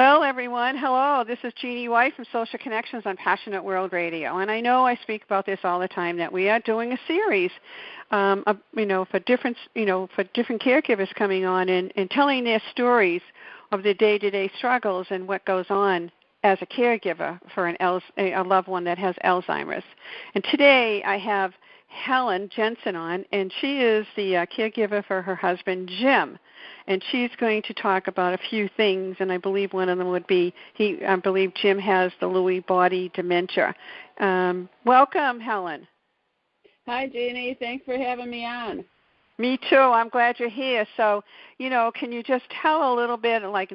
Well, everyone, hello. This is Jeannie White from Social Connections on Passionate World Radio, and I know I speak about this all the time that we are doing a series, for different caregivers coming on and telling their stories of their day-to-day struggles and what goes on as a caregiver for a loved one that has Alzheimer's. And today I have Helen Jenson on, and she is the caregiver for her husband, Jim. And she's going to talk about a few things, and I believe one of them would be I believe Jim has the Lewy body dementia. Welcome, Helen. Hi, Jeannie. Thanks for having me on. Me too. I'm glad you're here. So, can you just tell a little bit, like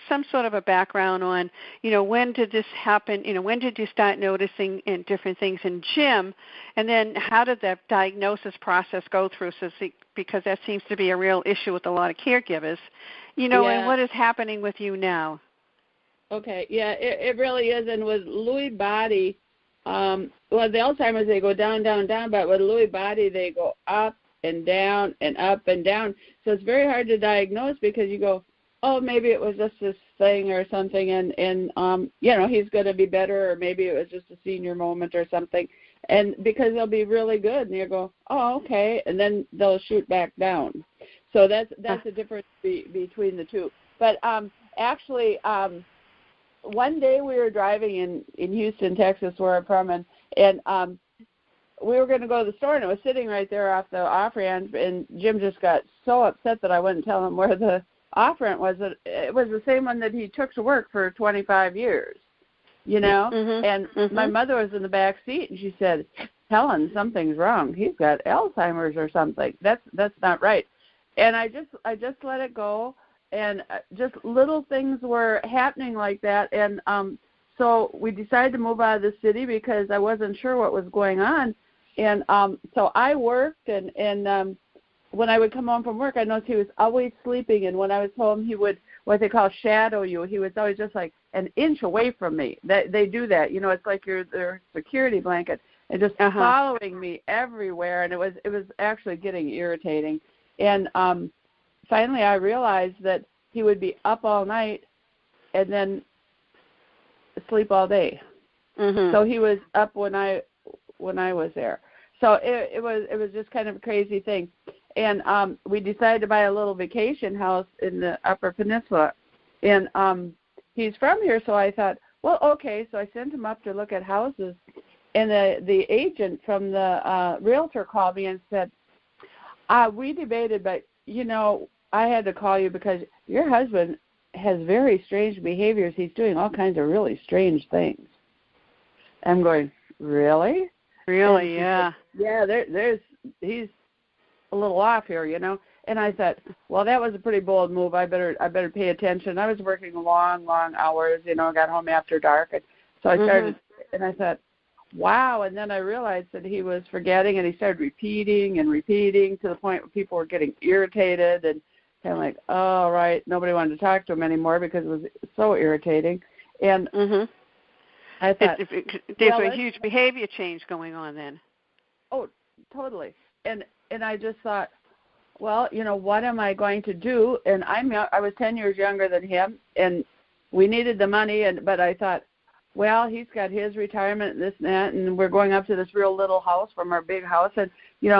some sort of a background on, when did this happen? When did you start noticing different things in Jim, and then how did the diagnosis process go through? Because that seems to be a real issue with a lot of caregivers, and what is happening with you now? Okay. Yeah, it really is. And with Lewy body, the Alzheimer's, they go down, down, down, but with Lewy body, they go up and down and up and down. So it's very hard to diagnose because you go, oh, maybe it was just this thing or something, and he's going to be better, or maybe it was just a senior moment or something. And because they'll be really good, and you go, oh, okay, and then they'll shoot back down. So that's the difference between the two. But actually, one day we were driving in Houston, Texas, where I'm from, and we were going to go to the store, and it was sitting right there off the off-ramp, and Jim just got so upset that I wouldn't tell him where the off-ramp was. It was the same one that he took to work for 25 years, and my mother was in the back seat, and she said, Helen, something's wrong. He's got Alzheimer's or something. That's not right. And I just let it go, and just little things were happening like that, and so we decided to move out of the city because I wasn't sure what was going on. And so I worked, and when I would come home from work, I noticed he was always sleeping. And when I was home, he would, what they call shadow you. He was always just like an inch away from me. They do that. It's like you're their security blanket, and just following me everywhere. And it was actually getting irritating. And finally I realized that he would be up all night and then sleep all day. So he was up when I was there. So it was just kind of a crazy thing. And we decided to buy a little vacation house in the Upper Peninsula. And he's from here, so I thought, well, okay. So I sent him up to look at houses. And the agent from the realtor called me and said, we debated, but, I had to call you because your husband has very strange behaviors. He's doing all kinds of really strange things. I'm going, really? Really, yeah. Yeah, he's a little off here, And I thought, well, that was a pretty bold move. I better pay attention. I was working long hours, got home after dark. And so I started, and I thought, wow. And then I realized that he was forgetting, and he started repeating to the point where people were getting irritated and kind of like, oh, right, nobody wanted to talk to him anymore because it was so irritating. And I thought, there's a huge behavior change going on then. Oh, totally. And I just thought, well, what am I going to do? And I was 10 years younger than him, and we needed the money. But I thought, well, he's got his retirement and this and that, and we're going up to this real little house from our big house, and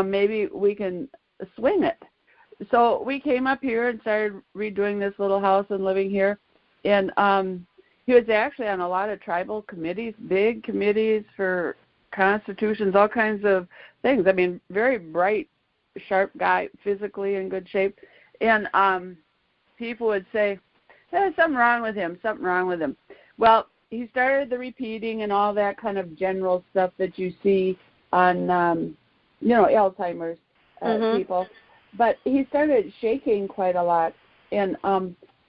maybe we can swing it. So we came up here and started redoing this little house and living here, and he was actually on a lot of tribal committees, big committees for constitutions, all kinds of things. I mean, very bright, sharp guy, physically in good shape. And people would say, there's something wrong with him. Well, he started the repeating and all that kind of general stuff that you see on, Alzheimer's people. But he started shaking quite a lot. And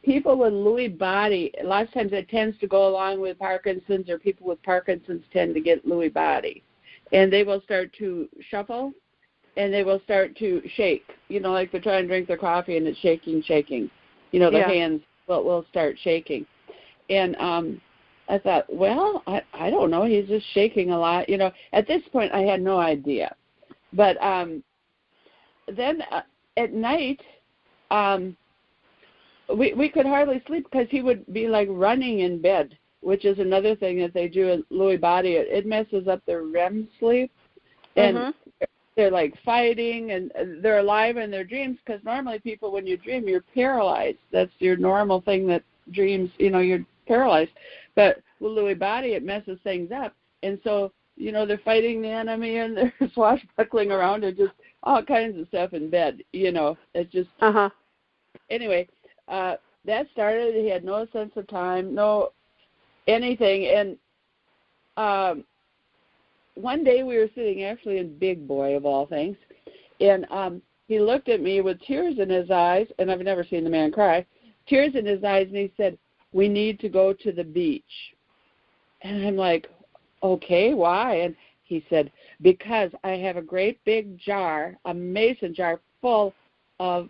people with Lewy body, a lot of times it tends to go along with Parkinson's, or people with Parkinson's tend to get Lewy body. And they will start to shuffle, and they will start to shake, like they're trying to drink their coffee and it's shaking. Their hands will start shaking. And I thought, well, I don't know. He's just shaking a lot. At this point I had no idea. But then at night, we could hardly sleep because he would be like running in bed, which is another thing that they do in Lewy body. It messes up their REM sleep, and they're like fighting, and they're alive in their dreams, because normally people, when you dream, you're paralyzed. That's your normal thing that dreams, you're paralyzed. But with Lewy body, it messes things up. And so, they're fighting the enemy, and they're swashbuckling around, and just all kinds of stuff in bed, It's just, anyway, that started. He had no sense of time, no anything. And one day we were sitting actually in Big Boy, of all things, and he looked at me with tears in his eyes, and I've never seen the man cry, tears in his eyes, and he said, "We need to go to the beach." And I'm like, "Okay, why?" And he said, "Because I have a great big jar, a mason jar full of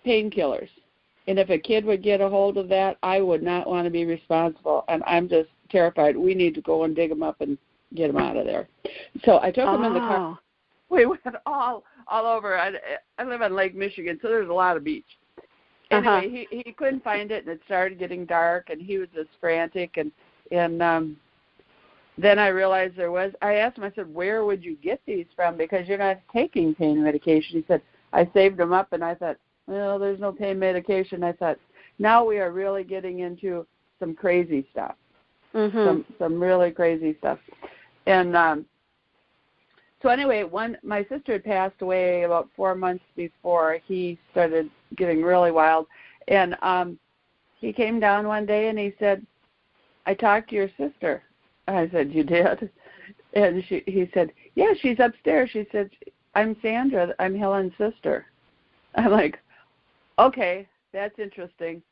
painkillers. And if a kid would get a hold of that, I would not want to be responsible. And I'm just terrified. We need to go and dig them up and get them out of there." So I took him in the car. We went all over. I live on Lake Michigan, so there's a lot of beach. Anyway, he couldn't find it, and it started getting dark, and he was just frantic. And then I realized I asked him, I said, "Where would you get these from? Because you're not taking pain medication." He said, "I saved them up." And I thought, well, there's no pain medication. I thought, now we are really getting into some crazy stuff, some really crazy stuff. And so anyway, my sister had passed away about 4 months before he started getting really wild. And he came down one day and he said, "I talked to your sister." I said, "You did?" And he said, "Yeah, she's upstairs." She said, "I'm Sandra. I'm Helen's sister." I'm like, okay, that's interesting.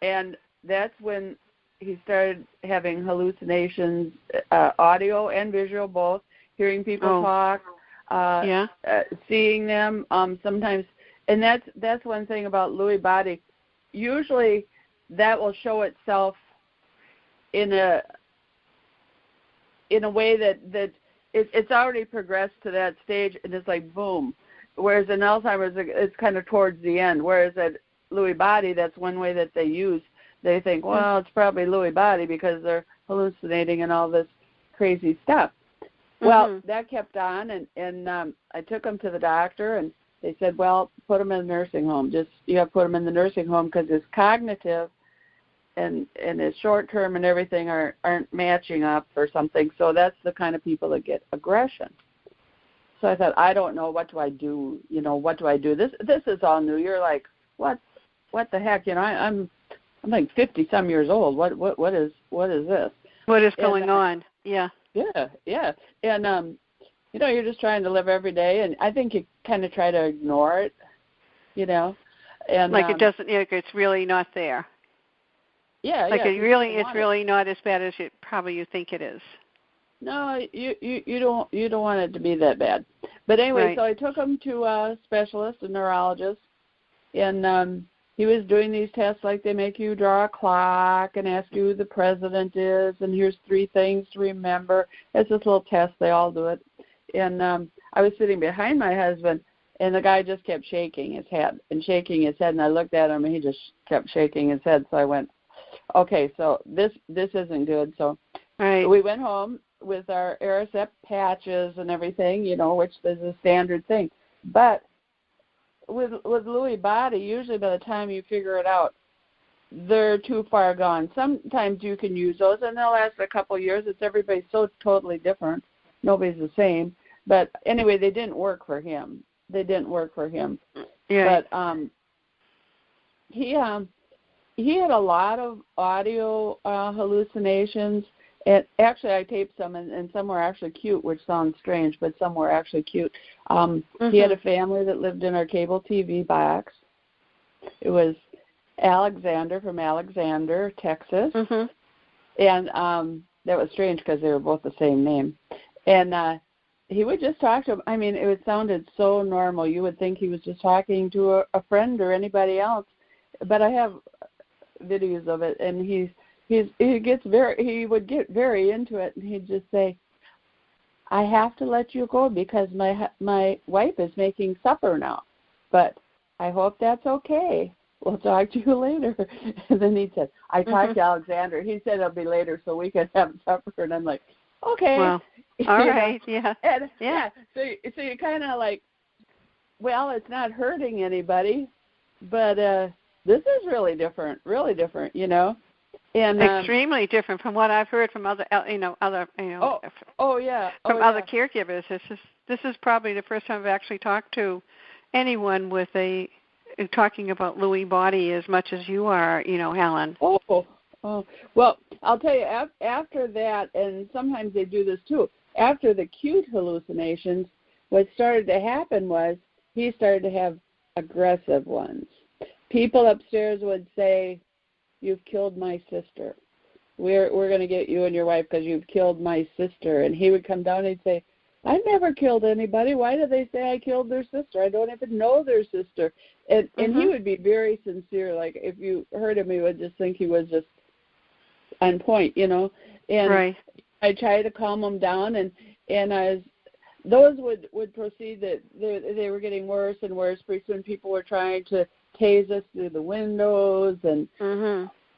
And that's when he started having hallucinations, audio and visual both, hearing people talk, seeing them sometimes. And that's one thing about Lewy body. Usually that will show itself in a way that it's already progressed to that stage, and it's like boom. Whereas in Alzheimer's, it's kind of towards the end. Whereas at Lewy body, that's one way that they use. They think, well, it's probably Lewy body because they're hallucinating and all this crazy stuff. Well, that kept on, and I took him to the doctor, and they said, well, put him in a nursing home. You have to put him in the nursing home because his cognitive and his short-term and everything aren't matching up or something. So that's the kind of people that get aggression. So I thought, I don't know, what do I do? What do I do? This is all new. You're like, what the heck? I'm like 50-some years old. What is this? What is going on? Yeah. Yeah. And you're just trying to live every day, and I think you kind of try to ignore it, and like it doesn't. It's really not there. Yeah. Like it's really not as bad as you think it is. No, you don't want it to be that bad. But anyway, right. So I took him to a specialist, a neurologist, and he was doing these tests like they make you draw a clock and ask you who the president is, and here's 3 things to remember. It's this little test. They all do it. And I was sitting behind my husband, and the guy just kept shaking his head, and I looked at him, and he just kept shaking his head. So I went, okay, so this isn't good. So we went home with our Aricept patches and everything, which is a standard thing. But with Lewy body, usually by the time you figure it out, they're too far gone. Sometimes you can use those, and they'll last a couple of years. Everybody's so totally different. Nobody's the same. But anyway, they didn't work for him. Yeah. But he had a lot of audio hallucinations. And actually, I taped some, and some were actually cute, which sounds strange, but some were actually cute. He had a family that lived in our cable TV box. It was Alexander from Alexander, Texas. And that was strange because they were both the same name. And he would just talk to him. I mean, it sounded so normal. You would think he was just talking to a friend or anybody else. But I have videos of it, and he would get very into it, and he'd just say, "I have to let you go because my wife is making supper now, but I hope that's okay." we'll talk to you later. And then he said, I talked to Alexander. He said it'll be later so we can have supper. And I'm like, okay. Well, all right, yeah. And, so you kind of like, well, it's not hurting anybody, but this is really different, And extremely different from what I've heard from other other caregivers. This is probably the first time I've actually talked to anyone with talking about Lewy body as much as you are, Helen. Oh, well, I'll tell you, after that, and sometimes they do this too, after the cute hallucinations, what started to happen was he started to have aggressive ones. People upstairs would say, you've killed my sister. We're going to get you and your wife because you've killed my sister. And he would come down and he'd say, I never killed anybody. Why do they say I killed their sister? I don't even know their sister. And he would be very sincere. Like if you heard him, you would just think he was just on point, And right. I tried to calm him down, and as those would proceed, that they were getting worse and worse. Pretty soon people were trying to tase us through the windows and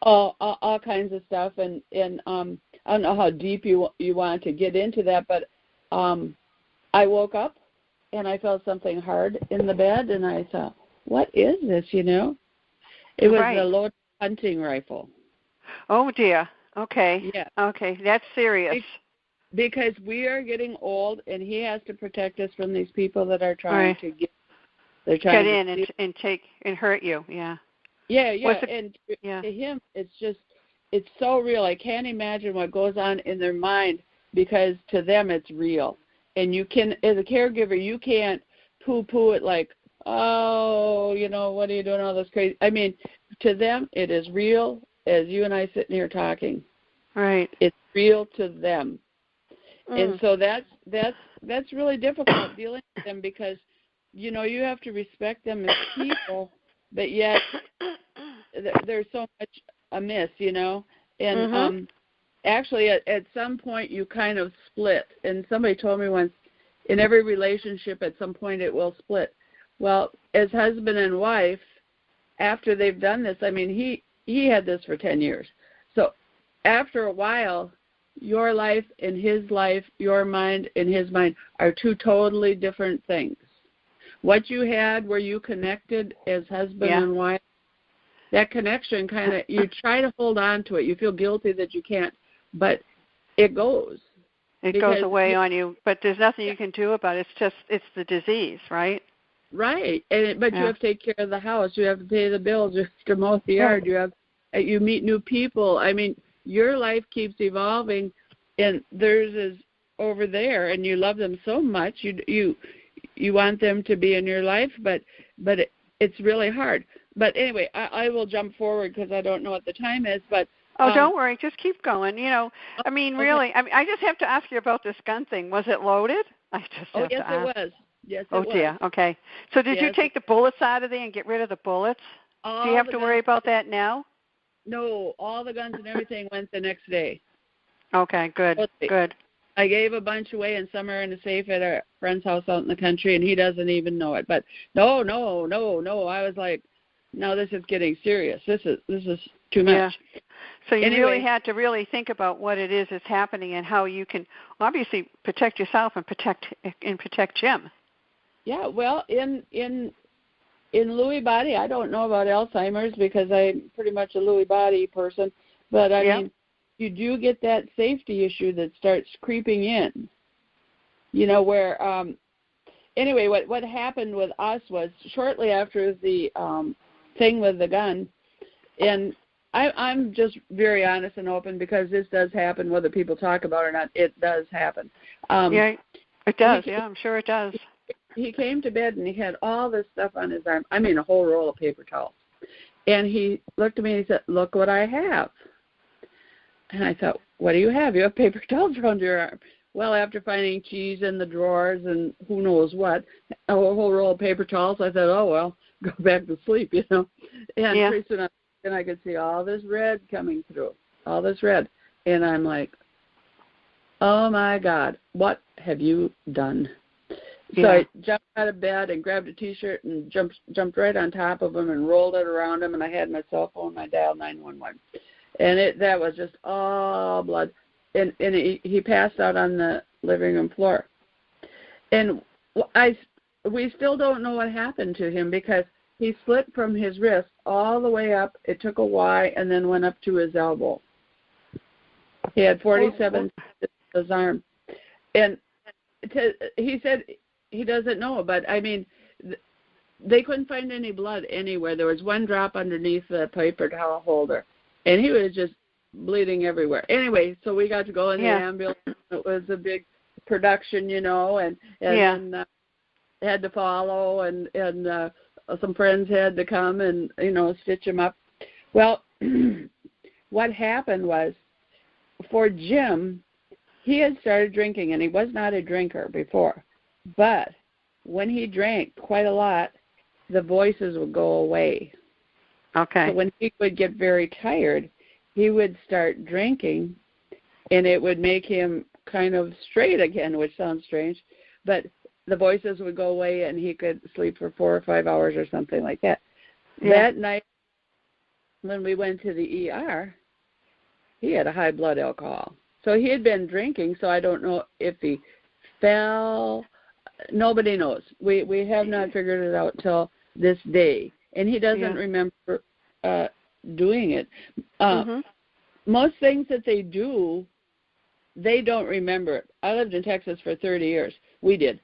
all kinds of stuff. And I don't know how deep you want to get into that, but I woke up and I felt something hard in the bed, and I thought, what is this, It was a loaded hunting rifle. Oh, dear. Okay. Yeah. Okay, that's serious. Because we are getting old, and he has to protect us from these people that are trying to get in and take and hurt you. Yeah. Yeah. To him, it's so real. I can't imagine what goes on in their mind, because to them it's real. And you can, as a caregiver, you can't poo-poo it like, oh, what are you doing, all this crazy. I mean, to them it is real as you and I sitting here talking. Right. It's real to them. And so that's really difficult dealing with them, because, you have to respect them as people, but yet there's so much amiss, And actually at some point you kind of split. And somebody told me once, in every relationship at some point it will split. Well, as husband and wife, after they've done this, I mean, he had this for 10 years. So after a while, your life and his life, your mind and his mind are two totally different things. What you had where you connected as husband and wife, that connection kind of, you try to hold on to it. You feel guilty that you can't, but it goes. It goes away on you, but there's nothing you can do about it. It's the disease, right? Right. But you have to take care of the house. You have to pay the bills. You have to mow the yard. You meet new people. I mean, your life keeps evolving, and theirs is over there, and you love them so much. You want them to be in your life, but it's really hard. But anyway, I will jump forward because I don't know what the time is. But don't worry, just keep going. I mean, really, I just have to ask you about this gun thing. Was it loaded? I just have to ask. It was. Yes, it was. Oh dear. Okay. So did you take the bullets out of there and get rid of the bullets? Do you have to worry about that now? No, all the guns and everything went the next day. Okay, good. I gave a bunch away, and some are in a safe at a friend's house out in the country, and he doesn't even know it. But no. I was like, no, this is getting serious. This is too much. Yeah. So you really had to really think about what it is that's happening and how you can obviously protect yourself and protect Jim. Yeah. Well, in Lewy body, I don't know about Alzheimer's because I'm pretty much a Lewy body person, but I mean, you do get that safety issue that starts creeping in. Where anyway, what happened with us was shortly after the thing with the gun, and I'm just very honest and open because this does happen, whether people talk about it or not. It does happen. It does. I'm sure it does. He came to bed and he had all this stuff on his arm. I mean, a whole roll of paper towels. And he looked at me and he said, "Look what I have." And I thought, "What do you have? You have paper towels around your arm." Well, after finding cheese in the drawers and who knows what, a whole roll of paper towels, I thought, "Oh, well, go back to sleep," And pretty soon I could see all this red coming through, all this red. And I'm like, oh, my God, what have you done? So I jumped out of bed and grabbed a T-shirt and jumped right on top of him and rolled it around him, and I had my cell phone. I dialed 911, and that was just all blood. And he passed out on the living room floor. And we still don't know what happened to him because he slipped from his wrist all the way up. It took a Y and then went up to his elbow. He had 47 in his arm. And he said he doesn't know, but, I mean, they couldn't find any blood anywhere. There was one drop underneath the paper towel holder, and he was just bleeding everywhere. Anyway, so we got to go in the ambulance. It was a big production, and then had to follow, and some friends had to come and, stitch him up. Well, what happened was, for Jim, he had started drinking, and he was not a drinker before. But when he drank quite a lot, the voices would go away. Okay. So when he would get very tired, he would start drinking, and it would make him kind of straight again, which sounds strange. But the voices would go away, and he could sleep for 4 or 5 hours or something like that. Yeah. That night, when we went to the ER, he had a high blood alcohol. So he had been drinking, so I don't know if he fell. Nobody knows. We have not figured it out till this day. And he doesn't remember doing it. Most things that they do, they don't remember it. I lived in Texas for 30 years. We did.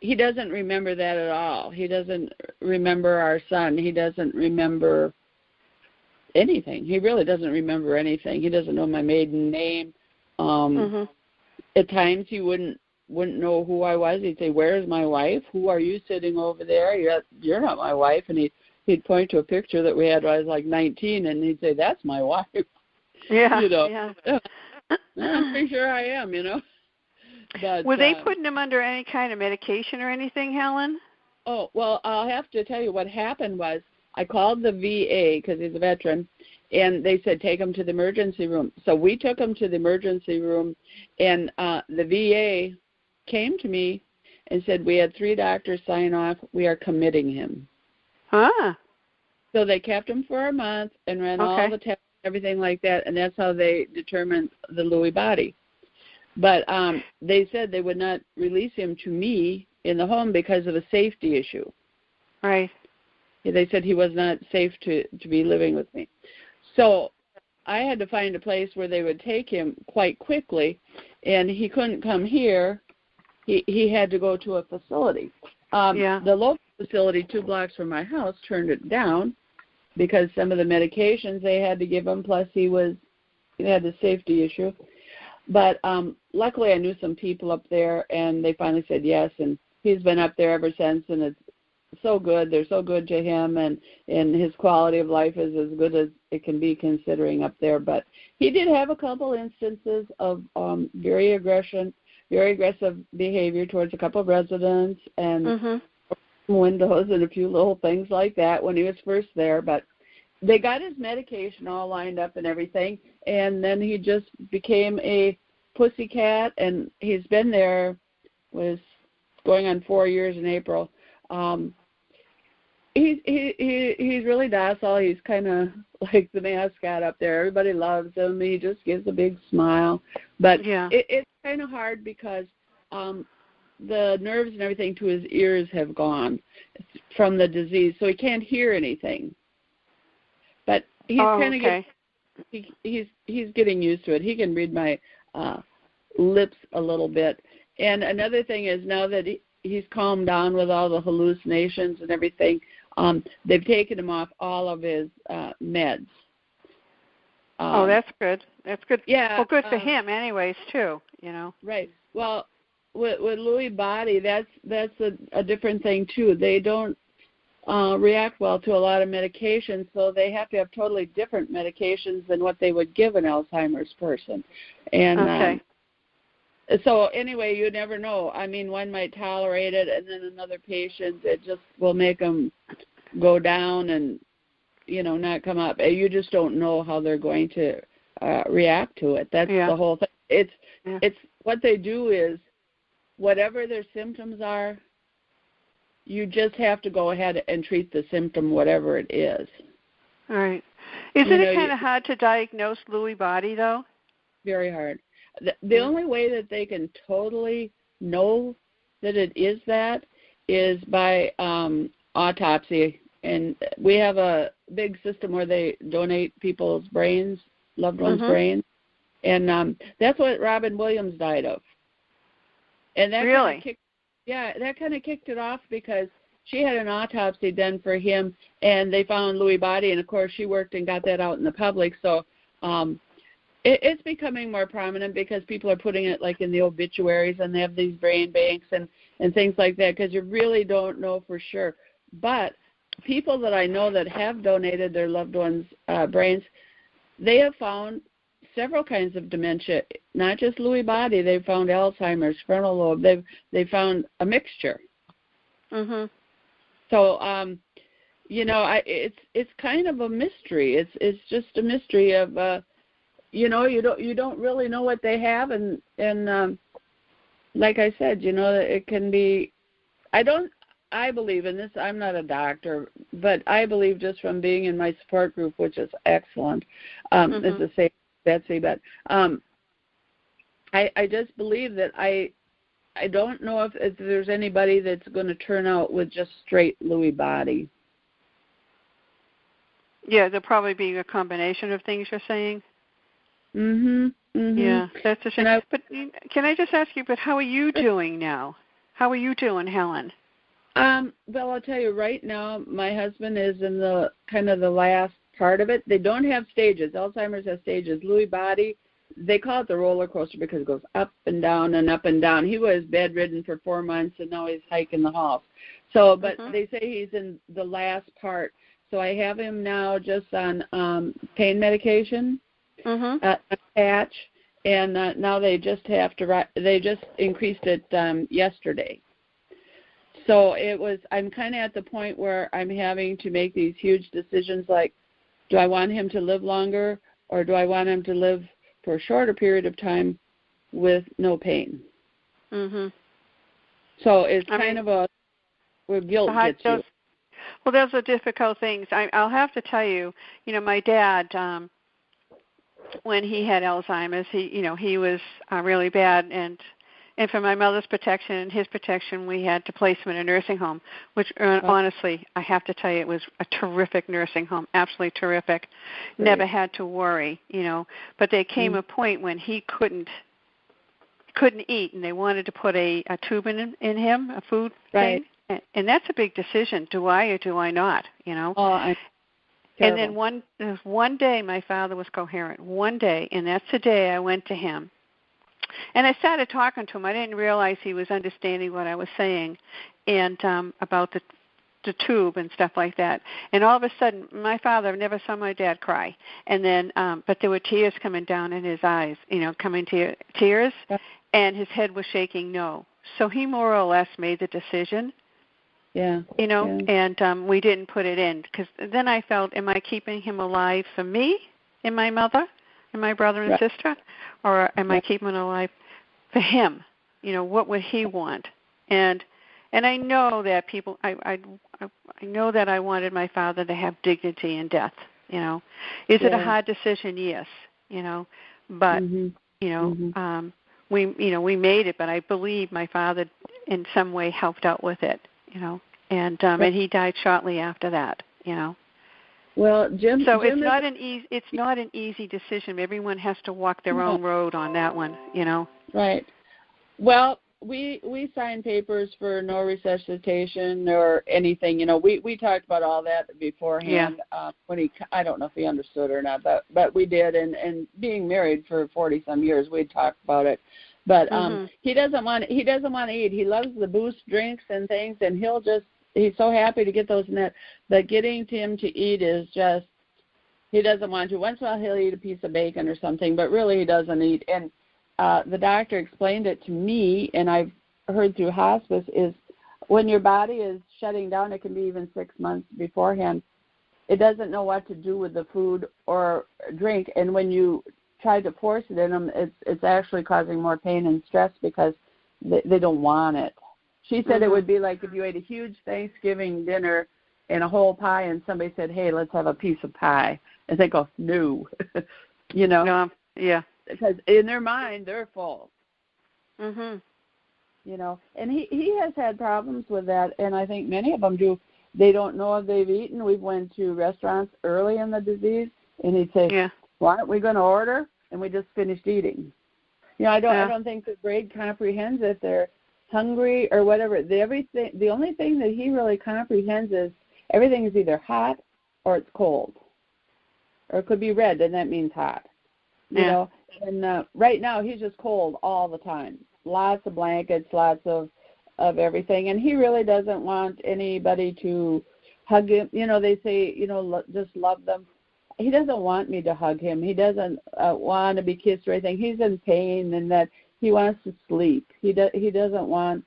He doesn't remember that at all. He doesn't remember our son. He doesn't remember anything. He really doesn't remember anything. He doesn't know my maiden name. At times he wouldn't know who I was. He'd say, "Where's my wife? Who are you sitting over there? You're not my wife." And he'd point to a picture that we had when I was like 19, and he'd say, "That's my wife." Yeah. I'm pretty sure I am, But, were they putting him under any kind of medication or anything, Helen? Oh, well, I'll have to tell you what happened was I called the VA because he's a veteran, and they said take him to the emergency room. So we took him to the emergency room, and the VA came to me and said we had 3 doctors sign off. We are committing him. So they kept him for a month and ran all the tests, everything like that, and that's how they determined the Lewy body. But they said they would not release him to me in the home because of a safety issue. Right. They said he was not safe to be living with me. So I had to find a place where they would take him quite quickly, and he couldn't come here. He had to go to a facility. The local facility 2 blocks from my house turned it down because some of the medications they had to give him, plus he had the safety issue. But luckily I knew some people up there, and they finally said yes, and he's been up there ever since, and it's so good. They're so good to him, and his quality of life is as good as it can be considering up there. But he did have a couple instances of very aggressive behavior towards a couple of residents and windows and a few little things like that when he was first there. But they got his medication all lined up and everything, and then he just became a pussycat, and he's been there, was going on 4 years in April. He's really docile. He's kind of like the mascot up there. Everybody loves him. He just gives a big smile. But it's kind of hard because the nerves and everything to his ears have gone from the disease, so he can't hear anything. But he's he's getting used to it. He can read my lips a little bit. And another thing is, now that he's calmed down with all the hallucinations and everything, they've taken him off all of his meds. That's good. That's good. Yeah. Well, good for him anyways, too, Right. Well, with Lewy body, that's a different thing, too. They don't react well to a lot of medications, so they have to have totally different medications than what they would give an Alzheimer's person. And so anyway, you never know. I mean, one might tolerate it, and then another patient, it just will make them go down and, not come up. You just don't know how they're going to react to it. That's the whole thing. It's what they do is, whatever their symptoms are, you just have to go ahead and treat the symptom, whatever it is. All right. Isn't it kind of hard to diagnose Lewy body, though? Very hard. The only way that they can totally know that it is that is by autopsy. And we have a big system where they donate people's brains, loved ones' brains. And that's what Robin Williams died of. And that really? That kind of kicked it off because she had an autopsy done for him, and they found Lewy body, and, of course, she worked and got that out in the public. So it's becoming more prominent because people are putting it, like, in the obituaries, and they have these brain banks and things like that because you really don't know for sure. But people that I know that have donated their loved ones' brains, they have found several kinds of dementia, not just Lewy body. They've found Alzheimer's, frontal lobe. They've found a mixture. Mhm. So, it's kind of a mystery. It's just a mystery of, you don't really know what they have, and like I said, it can be. I believe in this. I'm not a doctor, but I believe just from being in my support group, which is excellent. As to say, Betsy, but I just believe that I don't know if there's anybody that's going to turn out with just straight Lewy body. Yeah, there'll probably be a combination of things you're saying. Yeah, that's a shame. But can I just ask you, but how are you doing now? How are you doing, Helen? Well, I'll tell you right now, my husband is in the kind of the last part of it. They don't have stages. Alzheimer's has stages. Lewy body, they call it the roller coaster because it goes up and down and up and down. He was bedridden for 4 months, and now he's hiking the halls. So, but they say he's in the last part. So I have him now just on pain medication, a patch, and now they just increased it yesterday. So I'm kind of at the point where I'm having to make these huge decisions like, do I want him to live longer, or do I want him to live for a shorter period of time with no pain? So it's kind of where guilt gets you. Well, those are difficult things. I'll have to tell you, my dad, when he had Alzheimer's, he was really bad, and for my mother's protection and his protection, we had to place him in a nursing home, which honestly, I have to tell you, it was a terrific nursing home, absolutely terrific. Right. Never had to worry, But there came a point when he couldn't eat, and they wanted to put a tube in him, a food thing. And that's a big decision. Do I or do I not, And then one day my father was coherent. One day, and that's the day I went to him. And I started talking to him. I didn't realize he was understanding what I was saying and about the tube and stuff like that. And all of a sudden, my father, I never saw my dad cry. And then, but there were tears coming down in his eyes, tears, and his head was shaking no. So he more or less made the decision. Yeah. And we didn't put it in because then I felt, am I keeping him alive for me and my mother and my brother and sister, or am I keeping him alive for him? What would he want? And I know that people, I know that I wanted my father to have dignity in death. Is it a hard decision? Yes. But we made it. But I believe my father in some way helped out with it. And he died shortly after that. Well, Jim. So Jim it's not an easy decision. Everyone has to walk their own road on that one. Right. Well, we signed papers for no resuscitation or anything. We talked about all that beforehand. When I don't know if he understood or not, but we did. And being married for 40 some years, we talked about it. But he doesn't want to eat. He loves the Boost drinks and things, and he's so happy to get those in that. But getting him to eat is just, he doesn't want to. Once in a while he'll eat a piece of bacon or something, but really he doesn't eat. And the doctor explained it to me, and I've heard through hospice, is when your body is shutting down, it can be even 6 months beforehand, it doesn't know what to do with the food or drink. And when you try to force it in them, it's actually causing more pain and stress because they don't want it. She said it would be like if you ate a huge Thanksgiving dinner and a whole pie, and somebody said, "Hey, let's have a piece of pie," and they go, "No," No, yeah. Because in their mind they're full. Mhm. And he has had problems with that, and I think many of them do. They don't know if they've eaten. We've went to restaurants early in the disease, and he'd say, "Yeah, why aren't we going to order?" And we just finished eating. I don't think the brain comprehends if they're hungry or whatever. The only thing that he really comprehends is everything is either hot or it's cold, or it could be red, and that means hot. And right now he's just cold all the time. Lots of blankets, lots of everything, and he really doesn't want anybody to hug him. They say, just love them. He doesn't want me to hug him. He doesn't want to be kissed or anything. He's in pain, and that he wants to sleep. He doesn't want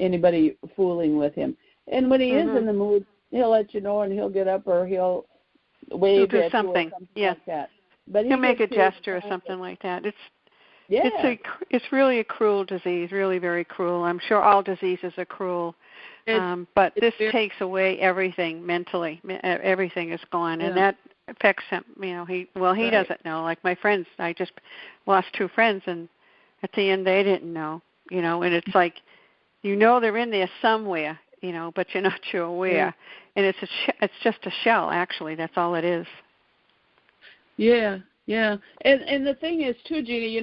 anybody fooling with him. And when he is in the mood, he'll let you know, and he'll get up or he'll wave do at something. you or something like that. But he'll make a gesture or something like that. It's really a cruel disease, really very cruel. I'm sure all diseases are cruel, but this takes away everything mentally. Everything is gone, and that affects him. He doesn't know. Like my friends, I just lost 2 friends, and at the end they didn't know. And it's like, they're in there somewhere, but you're not sure where. And it's just a shell, actually. That's all it is. Yeah. And the thing is, too, Jeannie,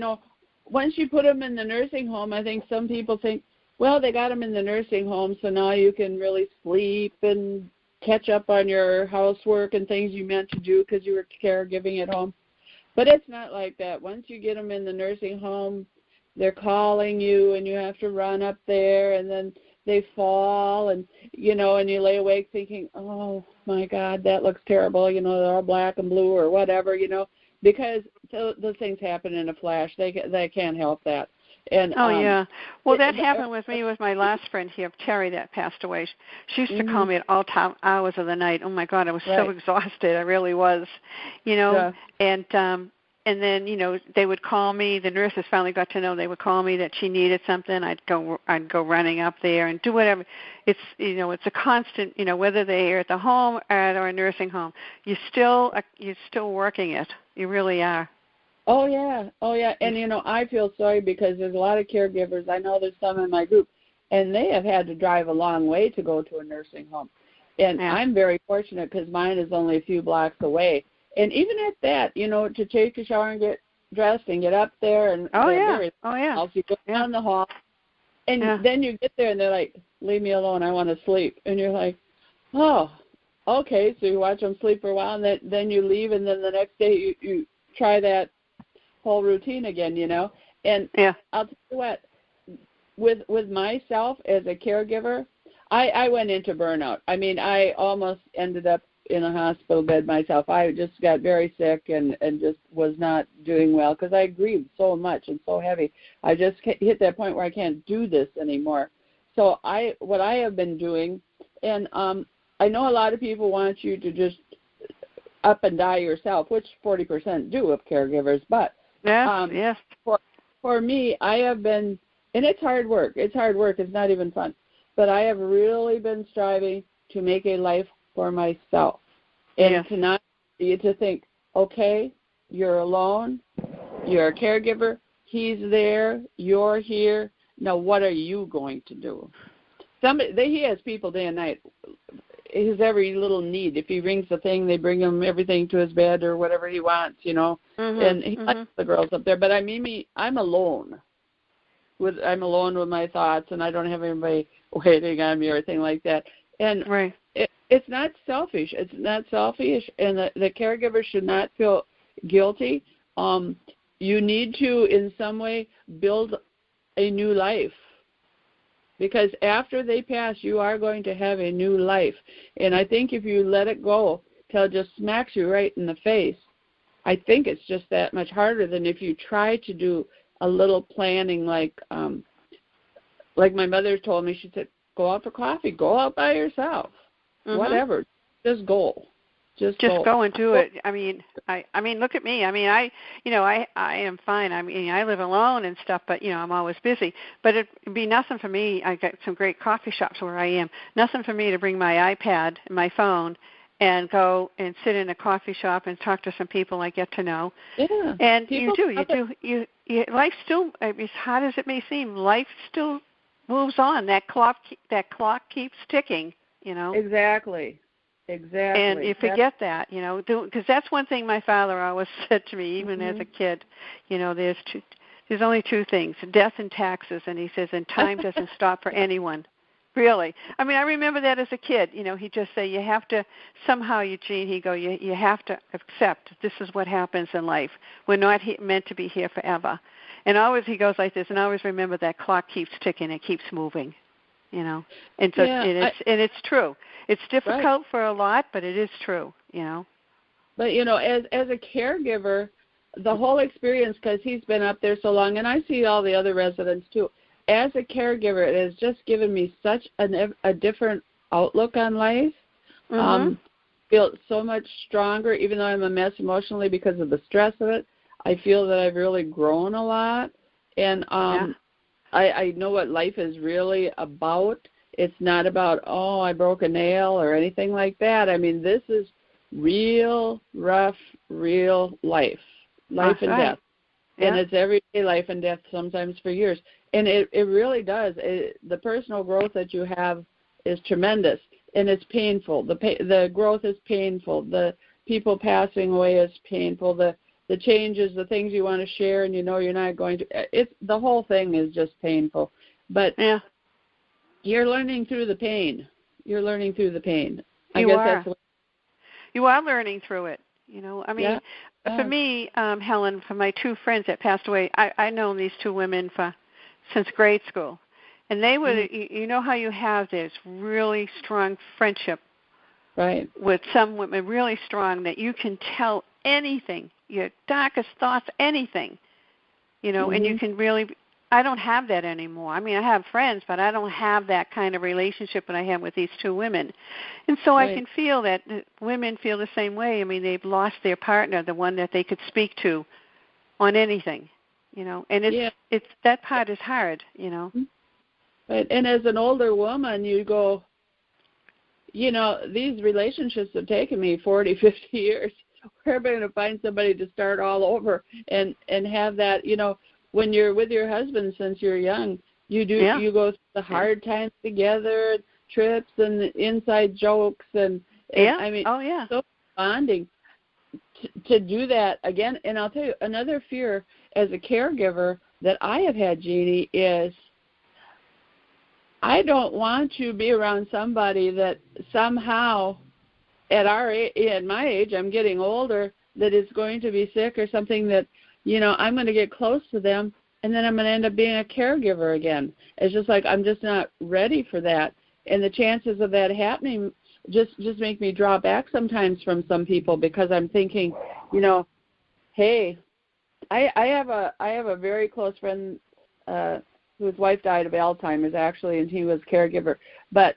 once you put them in the nursing home, I think some people think, well, they got them in the nursing home, so now you can really sleep and catch up on your housework and things you meant to do because you were caregiving at home. But it's not like that. Once you get them in the nursing home, they're calling you, and you have to run up there, and then they fall, and and you lay awake thinking, oh my God, that looks terrible. They're all black and blue or whatever. Because those things happen in a flash. They can't help that. And yeah. Well, that happened with me with my last friend here, Terry, that passed away. She used to call me at all hours of the night. Oh my God, I was so exhausted. I really was, And then, they would call me. The nurses finally got to know. They would call me that she needed something. I'd go running up there and do whatever. It's it's a constant. Whether they're at the home or a nursing home, you're still working it. You really are. Oh yeah. And I feel sorry because there's a lot of caregivers. I know there's some in my group, and they have had to drive a long way to go to a nursing home. And I'm very fortunate because mine is only a few blocks away. And even at that, to take a shower and get dressed and get up there and you go down the hall, and then you get there and they're like, "Leave me alone, I want to sleep." And you're like, "Oh, okay." So you watch them sleep for a while, and then you leave, and then the next day you try that whole routine again, And I'll tell you what, with myself as a caregiver, I went into burnout. I mean, I almost ended up in a hospital bed myself. I just got very sick and just was not doing well because I grieved so much and so heavy. I just hit that point where I can't do this anymore. So what I have been doing, and I know a lot of people want you to just up and die yourself, which 40% do of caregivers, but for me, I have been, and it's hard work. It's hard work. It's not even fun. But I have really been striving to make a life for myself, and to think, okay, you're alone, you're a caregiver, he's there, you're here, now what are you going to do? He has people day and night, his every little need. If he rings the thing, they bring him everything to his bed or whatever he wants, and he likes the girls up there. But I mean, I'm alone with my thoughts, and I don't have anybody waiting on me or anything like that. And it's not selfish. It's not selfish, and the caregiver should not feel guilty. You need to, in some way, build a new life, because after they pass, you are going to have a new life. And I think if you let it go till it just smacks you right in the face, I think it's just that much harder than if you try to do a little planning, like my mother told me. She said, go out for coffee, go out by yourself, whatever, just go. Just go and do it. I mean, look at me. I mean, I am fine. I mean, I live alone and stuff, but I'm always busy. But it'd be nothing for me. I got some great coffee shops where I am. Nothing for me to bring my iPad and my phone and go and sit in a coffee shop and talk to some people I get to know. Yeah. And you life still, as hard as it may seem, life still moves on. That clock keeps ticking. Exactly. And you forget that, because that's one thing my father always said to me, even as a kid. There's only two things: death and taxes. And he says, and time doesn't stop for anyone. Really. I mean, I remember that as a kid. He'd just say, you have to somehow, Eugene. He'd go, you have to accept this is what happens in life. We're not meant to be here forever. And always he goes like this, and always remember that clock keeps ticking. It keeps moving. And it's true. It's difficult for a lot, but it is true. But as a caregiver, the whole experience, because he's been up there so long, and I see all the other residents too. As a caregiver, it has just given me such a different outlook on life. Feel so much stronger, even though I'm a mess emotionally because of the stress of it. I feel that I've really grown a lot, and I know what life is really about. It's not about, I broke a nail or anything like that. I mean, this is real, rough, real life and death. Yeah. And it's everyday life and death, sometimes for years. And it really does. The personal growth that you have is tremendous, and it's painful. The growth is painful. The people passing away is painful. The changes, the things you want to share, and you're not going to. The whole thing is just painful. But you're learning through the pain. You are learning through it. I mean, for me, Helen, for my two friends that passed away, I've known these two women since grade school. And they would, how you have this really strong friendship with some women, really strong, that you can tell anything, your darkest thoughts, anything, and you can really. I don't have that anymore. I mean, I have friends, but I don't have that kind of relationship that I have with these two women. And so I can feel that women feel the same way. I mean, they've lost their partner, the one that they could speak to on anything, and it's that part is hard, But, and as an older woman, you go, these relationships have taken me 40, 50 years. Where am I going to find somebody to start all over and have that, when you're with your husband since you're young, you go through the hard times together, trips and inside jokes and I mean, so bonding to do that again. And I'll tell you, another fear as a caregiver that I have had, Jeannie, is I don't want to be around somebody that somehow at my age, I'm getting older, that is going to be sick or something that, I'm going to get close to them, and then I'm going to end up being a caregiver again. It's just like I'm just not ready for that. And the chances of that happening just make me draw back sometimes from some people, because I'm thinking, hey, I have a very close friend whose wife died of Alzheimer's, actually, and he was caregiver. But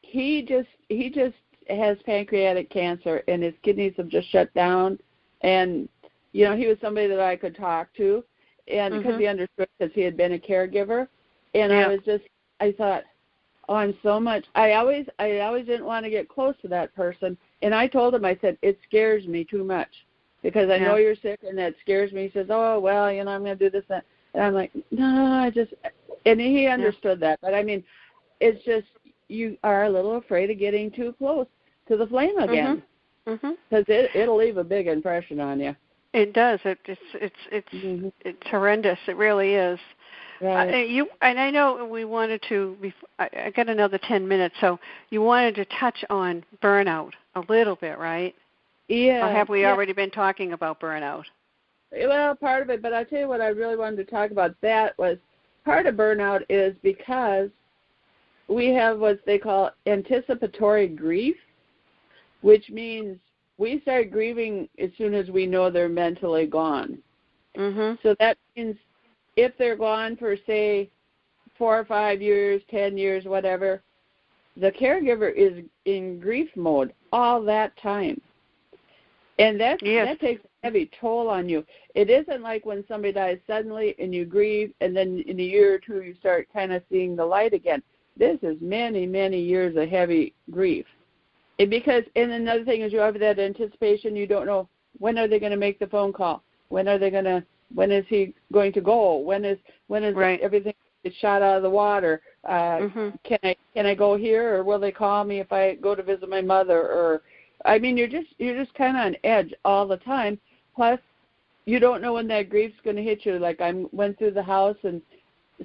he just has pancreatic cancer, and his kidneys have just shut down. And he was somebody that I could talk to, and because he understood, because he had been a caregiver. And I thought, I always didn't want to get close to that person. And I told him, I said, it scares me too much, because I know you're sick, and that scares me. He says, oh, well, I'm going to do this, and I'm like, no, and he understood that. But I mean, it's just, you are a little afraid of getting too close to the flame again, because it'll leave a big impression on you. It does. It's horrendous. It really is. Right. And I know we wanted to. I got another 10 minutes, so you wanted to touch on burnout a little bit, right? Yeah. Or have we already been talking about burnout? Well, part of it, but I'll tell you what I really wanted to talk about. That was part of burnout is because we have what they call anticipatory grief, which means we start grieving as soon as we know they're mentally gone. So that means if they're gone for, say, 4 or 5 years, 10 years, whatever, the caregiver is in grief mode all that time. And that takes a heavy toll on you. It isn't like when somebody dies suddenly and you grieve, and then in a year or two you start kind of seeing the light again. This is many, many years of heavy grief. And another thing is you have that anticipation. You don't know, when are they going to make the phone call? When is he going to go? When is right. everything shot out of the water? Can I go here, or will they call me if I go to visit my mother? Or I mean, you're just kind of on edge all the time. Plus, you don't know when that grief's going to hit you. Like I went through the house and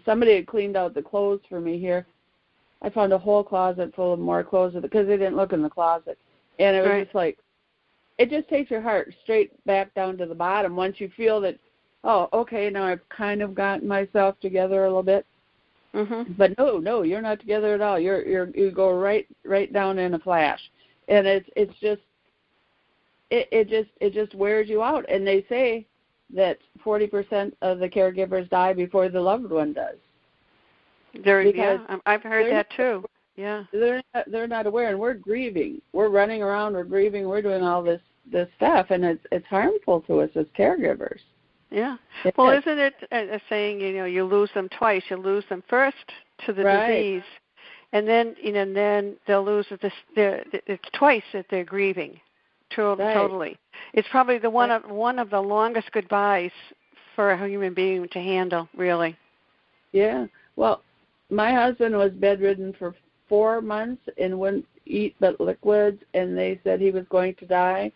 somebody had cleaned out the clothes for me here. I found a whole closet full of more clothes because they didn't look in the closet, and it was just like, it just takes your heart straight back down to the bottom once you feel that, oh, okay, now I've kind of gotten myself together a little bit. But no, you're not together at all. You go right down in a flash, and it just wears you out. And they say that 40% of the caregivers die before the loved one does. I've heard that too. Yeah, they're not aware, and we're grieving. We're running around. We're grieving. We're doing all this stuff, and it's harmful to us as caregivers. Yeah. Well, isn't it a saying? You lose them twice. You lose them first to the disease, and then they'll lose it. It's twice that they're grieving. Totally. It's probably one of the longest goodbyes for a human being to handle. Really. Yeah. Well, my husband was bedridden for 4 months and wouldn't eat but liquids, and they said he was going to die.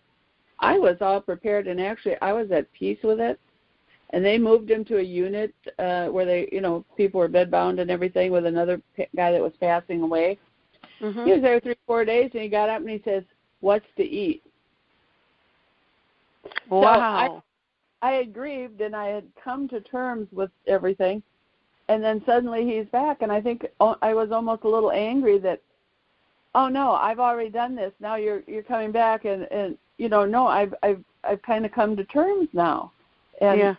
I was all prepared, and actually I was at peace with it. And they moved him to a unit where they, people were bedbound and everything with another guy that was passing away. He was there 3-4 days, and he got up and he says, "What's to eat?" Wow. So I had grieved, and I had come to terms with everything. And then suddenly he's back, and I think I was almost a little angry that, oh no, I've already done this. Now you're coming back, and no, I've kind of come to terms now, and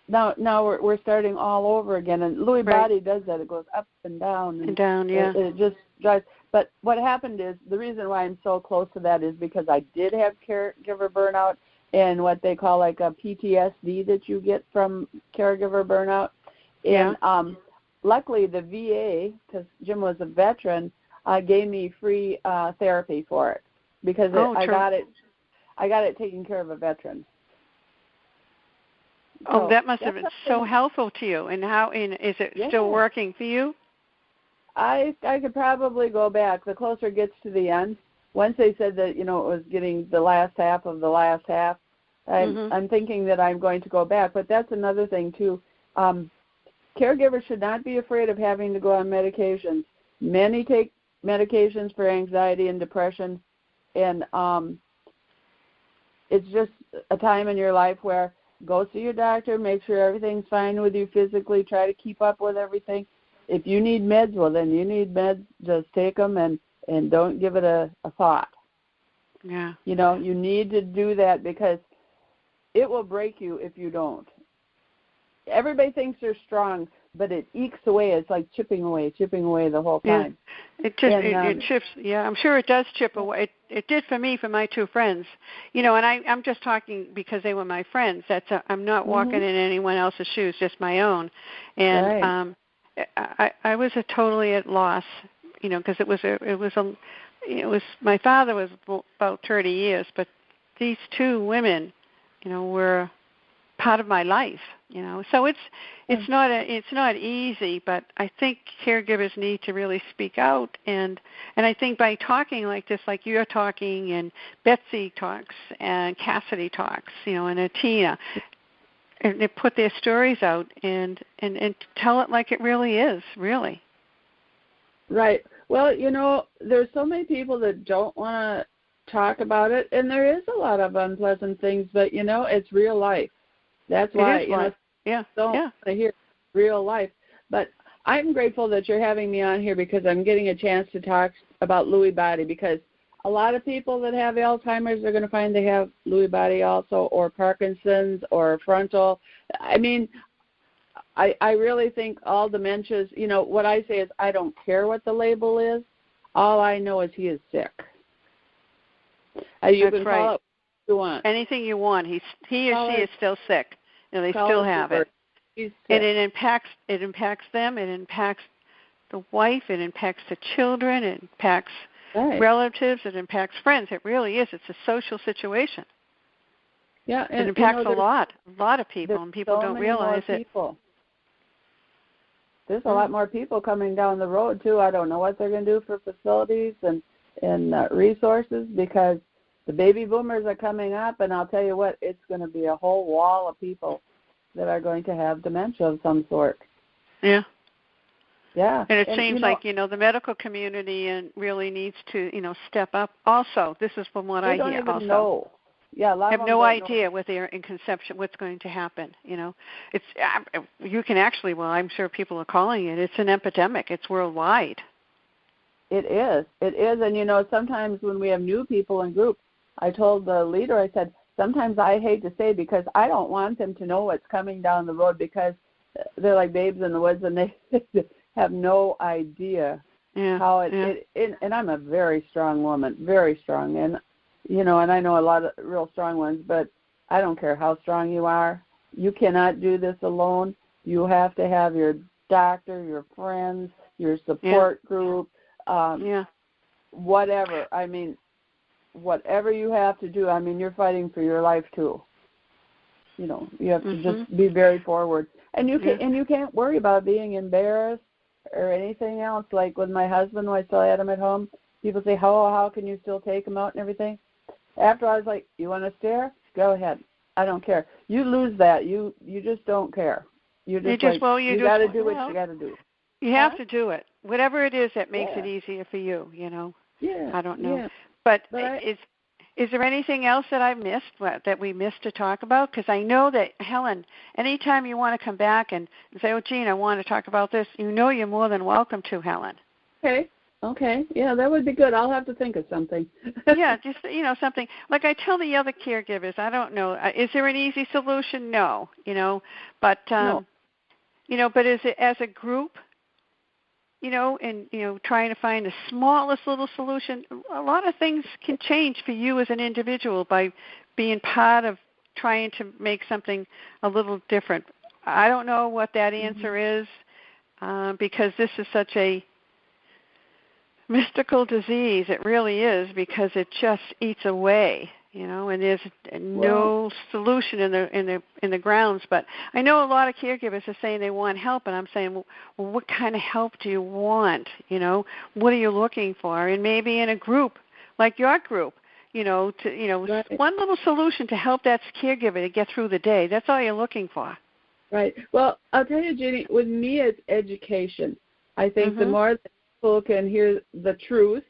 now we're starting all over again. And Lewy body does that; it goes up and down and down. Yeah, it just drives. But what happened is, the reason why I'm so close to that is because I did have caregiver burnout and what they call like a PTSD that you get from caregiver burnout. And luckily the VA, because Jim was a veteran, gave me free therapy for it because I got it taken care of a veteran. So that must have been so helpful to you. And is it still working for you? I could probably go back. The closer it gets to the end, once they said that it was getting the last half of the last half, I'm thinking that I'm going to go back. But that's another thing too. Caregivers should not be afraid of having to go on medications. Many take medications for anxiety and depression, and it's just a time in your life where go see your doctor, make sure everything's fine with you physically, try to keep up with everything. If you need meds, well, then you need meds. Just take them and don't give it a thought. Yeah. You need to do that because it will break you if you don't. Everybody thinks they're strong, but it ekes away. It's like chipping away the whole time. Yeah. It chips. Yeah, I'm sure it does chip away. It did for me, for my two friends. And I'm just talking because they were my friends. I'm not walking in anyone else's shoes, just my own. And I was totally at loss, because it was my father was about 30 years, but these two women, were part of my life, So it's not easy, but I think caregivers need to really speak out, and I think by talking like this, like you're talking, and Betsy talks, and Cassidy talks, and Tina, and they put their stories out and tell it like it really is, really. Right. Well, there's so many people that don't want to talk about it, and there is a lot of unpleasant things, but it's real life. That's why don't want to hear real life. But I'm grateful that you're having me on here because I'm getting a chance to talk about Lewy body, because a lot of people that have Alzheimer's are going to find they have Lewy body also, or Parkinson's, or frontal. I mean, I really think all dementias, what I say is I don't care what the label is. All I know is he is sick. You That's can right. call it what you want. Anything you want. He or she is still sick. They call still it have it. He's sick. And it impacts them, it impacts the wife, it impacts the children, it impacts relatives, it impacts friends. It really is. It's a social situation. Yeah, and it impacts a lot of people, and people don't realize it. There's a lot more people coming down the road too. I don't know what they're going to do for facilities and resources, because the baby boomers are coming up, and I'll tell you what, it's going to be a whole wall of people that are going to have dementia of some sort. Yeah. Yeah. And it seems like, the medical community really needs to, step up. Also, this is from what I hear. They don't even know. Yeah, a lot have of no idea with their in conception what's going to happen. It's you can actually. Well, I'm sure people are calling it. It's an epidemic. It's worldwide. It is, and sometimes when we have new people in groups, I told the leader, I said, sometimes I hate to say, because I don't want them to know what's coming down the road, because they're like babes in the woods and they have no idea how it. And I'm a very strong woman, very strong, and and I know a lot of real strong ones, but I don't care how strong you are. You cannot do this alone. You have to have your doctor, your friends, your support group, whatever. I mean, whatever you have to do, I mean, you're fighting for your life too. You have to just be very forward. And you can't worry about being embarrassed or anything else. Like with my husband, when I still had him at home, people say, how can you still take him out and everything? After I was like, you want to stare? Go ahead. I don't care. You lose that. You just don't care. You got to do what you got to do. You have to do it. Whatever it is that makes it easier for you, Yeah. I don't know. Yeah. But is there anything else that I missed, that we missed to talk about? Because I know that, Helen, anytime you want to come back and say, oh, Jean, I want to talk about this, you're more than welcome to, Helen. Okay. Yeah, that would be good. I'll have to think of something. Yeah, just, something. Like I tell the other caregivers, I don't know, is there an easy solution? No, but, no. But is it as a group, and, trying to find the smallest little solution, a lot of things can change for you as an individual by being part of trying to make something a little different. I don't know what that answer is, because this is such a mystical disease. It really is, because it just eats away, and there's no solution in the grounds. But I know a lot of caregivers are saying they want help, and I'm saying, well, what kind of help do you want? What are you looking for? And maybe in a group like your group, one little solution to help that caregiver to get through the day. That's all you're looking for. Right. Well, I'll tell you, Jenny, with me it's education. I think the more that people can hear the truth,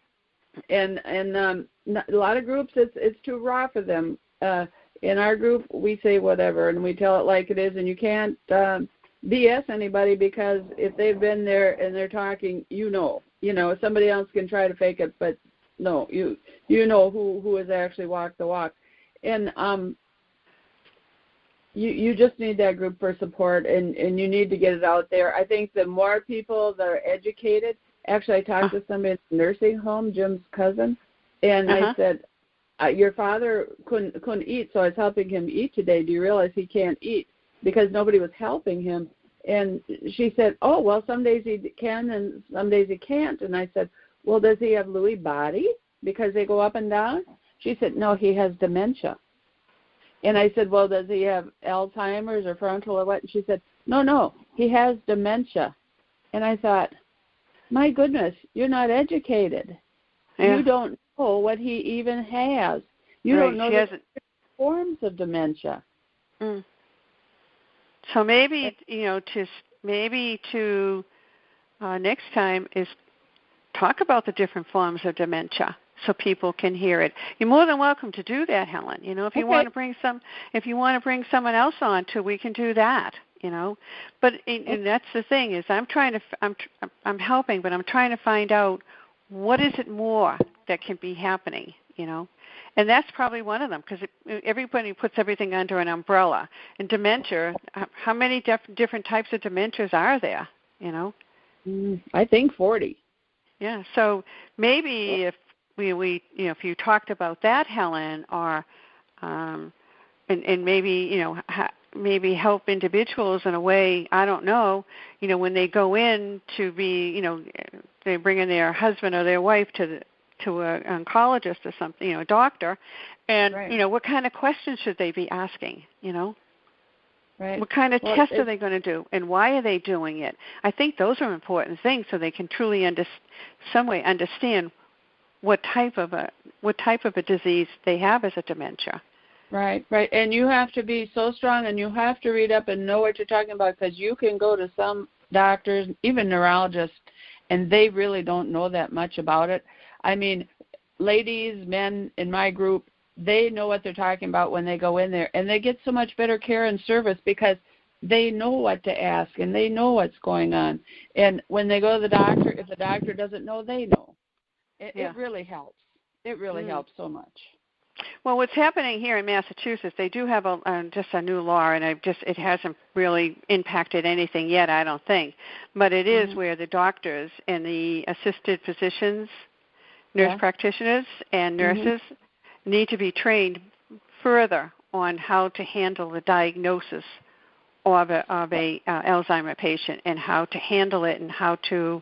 and a lot of groups it's too raw for them. In our group, we say whatever, and we tell it like it is, and you can't BS anybody, because if they've been there and they're talking, somebody else can try to fake it, but no, you know who has actually walked the walk, and you just need that group for support, and you need to get it out there. I think the more people that are educated. Actually, I talked to somebody in the nursing home, Jim's cousin, and I said, your father couldn't eat, so I was helping him eat today. Do you realize he can't eat? Because nobody was helping him. And she said, oh, well, some days he can and some days he can't. And I said, well, does he have Lewy body because they go up and down? She said, no, he has dementia. And I said, well, does he have Alzheimer's or frontal or what? And she said, no, he has dementia. And I thought, my goodness, you're not educated. Yeah. You don't know what he even has. You don't know the forms of dementia. So maybe, next time is talk about the different forms of dementia so people can hear it. You're more than welcome to do that, Helen. If you want to bring someone else on too, we can do that. But and that's the thing is I'm helping, but I'm trying to find out what is it more that can be happening, and that's probably one of them, because everybody puts everything under an umbrella. And dementia, how many different types of dementias are there? I think 40. Yeah. So maybe if we if you talked about that, Helen, or and maybe maybe help individuals in a way, I don't know, when they go in to be, they bring in their husband or their wife to an oncologist or something, a doctor, and right. what kind of questions should they be asking? Right. What kind of tests are they going to do, and why are they doing it? I think those are important things, so they can truly some way understand what type of a disease they have as a dementia. Right, right. And you have to be so strong, and you have to read up and know what you're talking about, because you can go to some doctors, even neurologists, and they really don't know that much about it. I mean, ladies, men in my group, they know what they're talking about when they go in there, and they get so much better care and service because they know what to ask and they know what's going on. And when they go to the doctor, if the doctor doesn't know, they know. It really helps. It really helps so much. Well, what's happening here in Massachusetts, they do have just a new law, and it hasn't really impacted anything yet, I don't think. But it is where the doctors and the assisted physicians, nurse practitioners, and nurses need to be trained further on how to handle the diagnosis of a Alzheimer patient, and how to handle it, and how to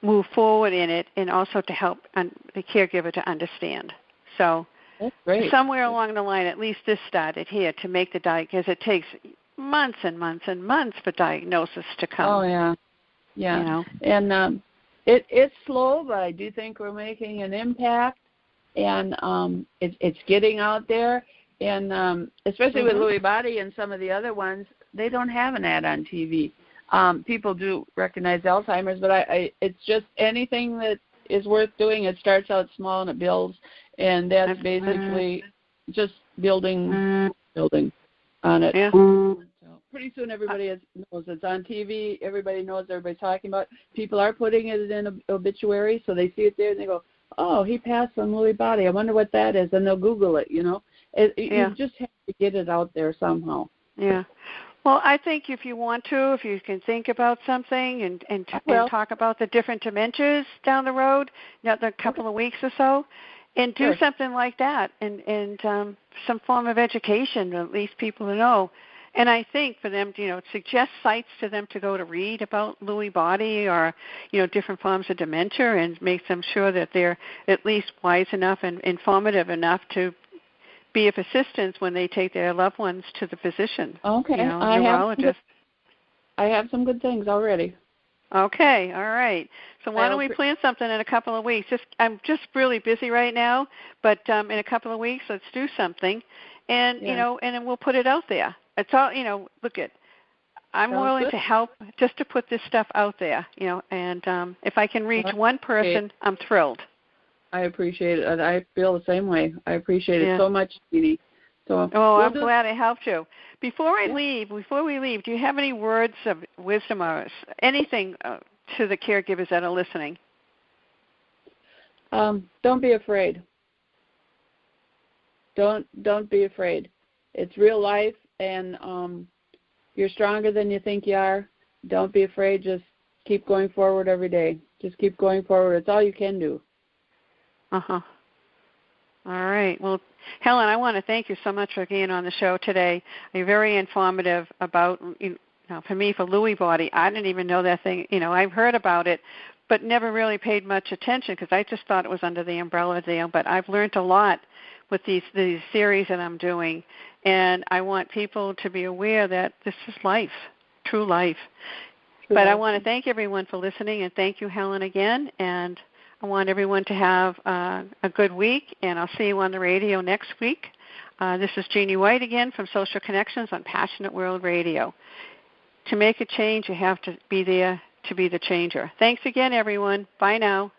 move forward in it, and also to help the caregiver to understand. So somewhere along the line, at least this started here to make the diagnosis. It takes months and months and months for diagnosis to come. Oh, yeah. Yeah. And it's slow, but I do think we're making an impact, and it's getting out there. And especially with Lewy body and some of the other ones, they don't have an ad on TV. People do recognize Alzheimer's, but it's just anything that is worth doing. It starts out small and it builds, and that's basically just building on it. Yeah. So pretty soon everybody knows it's on TV. Everybody knows, everybody's talking about it. People are putting it in obituary, so they see it there and they go, oh, he passed on Lewy body. I wonder what that is, and they'll Google it, You just have to get it out there somehow. Yeah. Well, I think if you want to, if you can think about something and talk about the different dementias down the road, another couple of weeks or so, and do something like that, and some form of education, at least people to know. And I think for them, suggest sites to them to go to read about Lewy body or, different forms of dementia, and make them sure that they're at least wise enough and informative enough to be of assistance when they take their loved ones to the physician. Okay. Neurologist. I have some good things already. Okay, all right. So why don't we plan something in a couple of weeks? I'm just really busy right now, but in a couple of weeks, let's do something, and and then we'll put it out there. It's all I'm willing to help just to put this stuff out there, and if I can reach one person, I'm thrilled. I appreciate it. I feel the same way. I appreciate it so much, Jeannie. So I'm glad I helped you. Before we leave, do you have any words of wisdom or anything to the caregivers that are listening? Don't be afraid. Don't be afraid. It's real life, and you're stronger than you think you are. Don't be afraid. Just keep going forward every day. Just keep going forward. It's all you can do. All right. Well, Helen, I want to thank you so much for being on the show today. You're very informative about, for me, for Lewy body. I didn't even know that thing. I've heard about it, but never really paid much attention because I just thought it was under the umbrella there. But I've learned a lot with these series that I'm doing, and I want people to be aware that this is life, true life. But I want to thank everyone for listening, and thank you, Helen, again. And I want everyone to have a good week, and I'll see you on the radio next week. This is Jeannie White again from Social Connections on Passionate World Radio. To make a change, you have to be there to be the changer. Thanks again, everyone. Bye now.